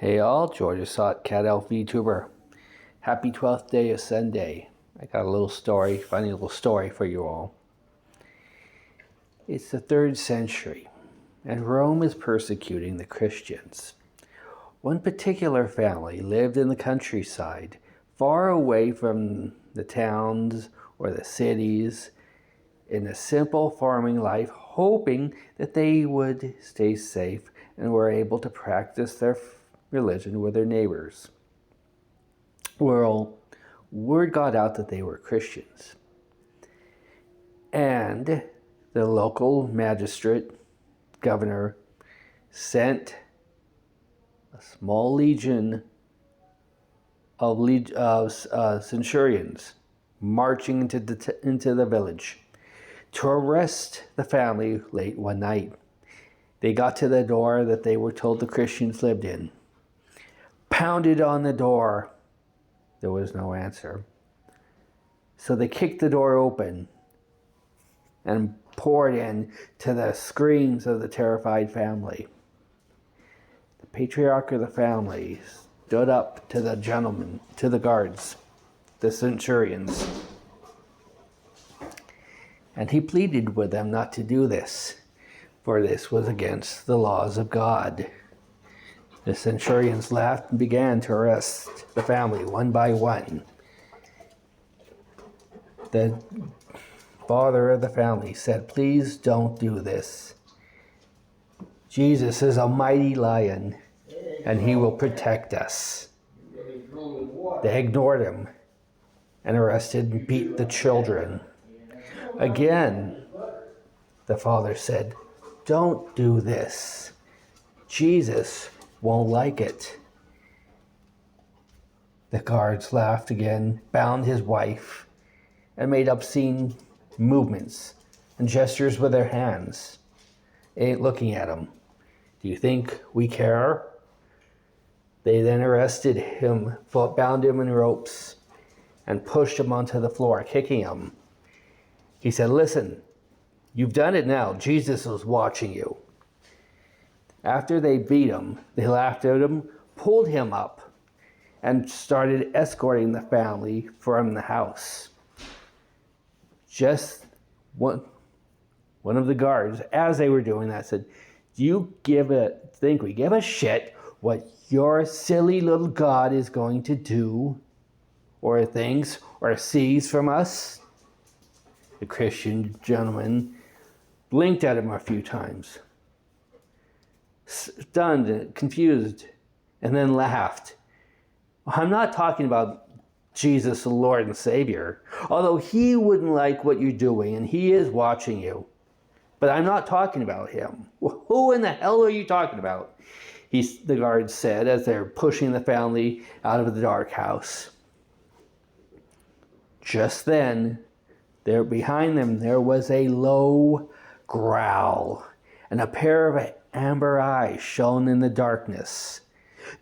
Hey all, George Assot, Cat Elf VTuber. Happy 12th day of Sunday. I got a little story, funny little story for you all. It's the 3rd century, and Rome is persecuting the Christians. One particular family lived in the countryside, far away from the towns or the cities, in a simple farming life, hoping that they would stay safe and were able to practice their religion with their neighbors. Well, word got out that they were Christians. And the local magistrate, governor, sent a small legion of centurions marching into the village to arrest the family late one night. They got to the door that they were told the Christians lived in, pounded on the door. There was no answer. So they kicked the door open and poured in to the screams of the terrified family. The patriarch of the family stood up to the gentlemen, to the guards, the centurions, and he pleaded with them not to do this, for this was against the laws of God. The centurions laughed and began to arrest the family one by one. The father of the family said, "Please don't do this. Jesus is a mighty lion, and he will protect us." They ignored him and arrested and beat the children. Again, the father said, "Don't do this. Jesus won't like it." The guards laughed again, bound his wife, and made obscene movements and gestures with their hands, looking at him. "Do you think we care?" They then arrested him, bound him in ropes, and pushed him onto the floor, kicking him. He said, "Listen, you've done it now. Jesus is watching you." After they beat him, they laughed at him, pulled him up, and started escorting the family from the house. Just one of the guards, as they were doing that, said, "Do you think we give a shit what your silly little God is going to do, or thinks, or sees from us?" The Christian gentleman blinked at him a few times, stunned, confused, and then laughed. "I'm not talking about Jesus, the Lord and Savior, although he wouldn't like what you're doing and he is watching you. But I'm not talking about him." "Who in the hell are you talking about?" The guard said as they're pushing the family out of the dark house. Just then, behind them, there was a low growl, and a pair of amber eyes shone in the darkness.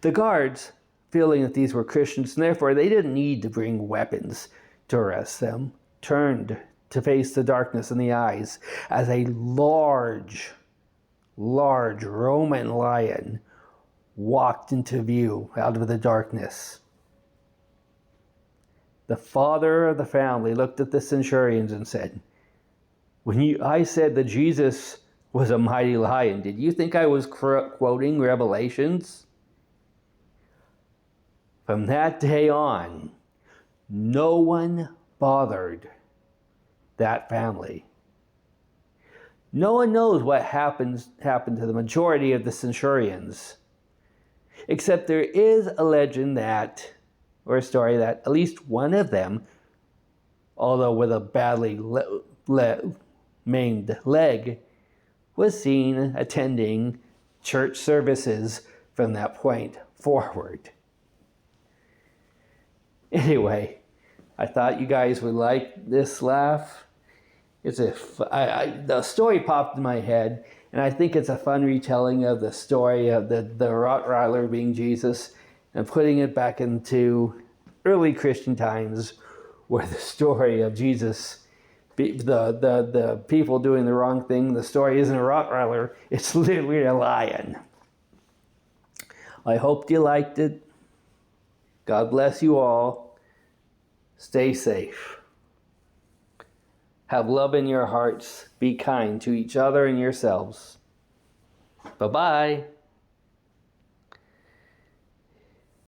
The guards, feeling that these were Christians, and therefore they didn't need to bring weapons to arrest them, turned to face the darkness in the eyes as a large Roman lion walked into view out of the darkness. The father of the family looked at the centurions and said, I said that Jesus was a mighty lion, did you think I was quoting Revelations?" From that day on, no one bothered that family. No one knows what happened to the majority of the centurions, except there is a legend or a story that at least one of them, although with a badly maimed leg, was seen attending church services from that point forward. Anyway, I thought you guys would like this laugh. The story popped in my head, and I think it's a fun retelling of the story of the Rottweiler being Jesus, and putting it back into early Christian times, where the story of Jesus, the people doing the wrong thing, the story isn't a Rottweiler, it's literally a lion. I hope you liked it. God bless you all. Stay safe. Have love in your hearts. Be kind to each other and yourselves. Bye-bye.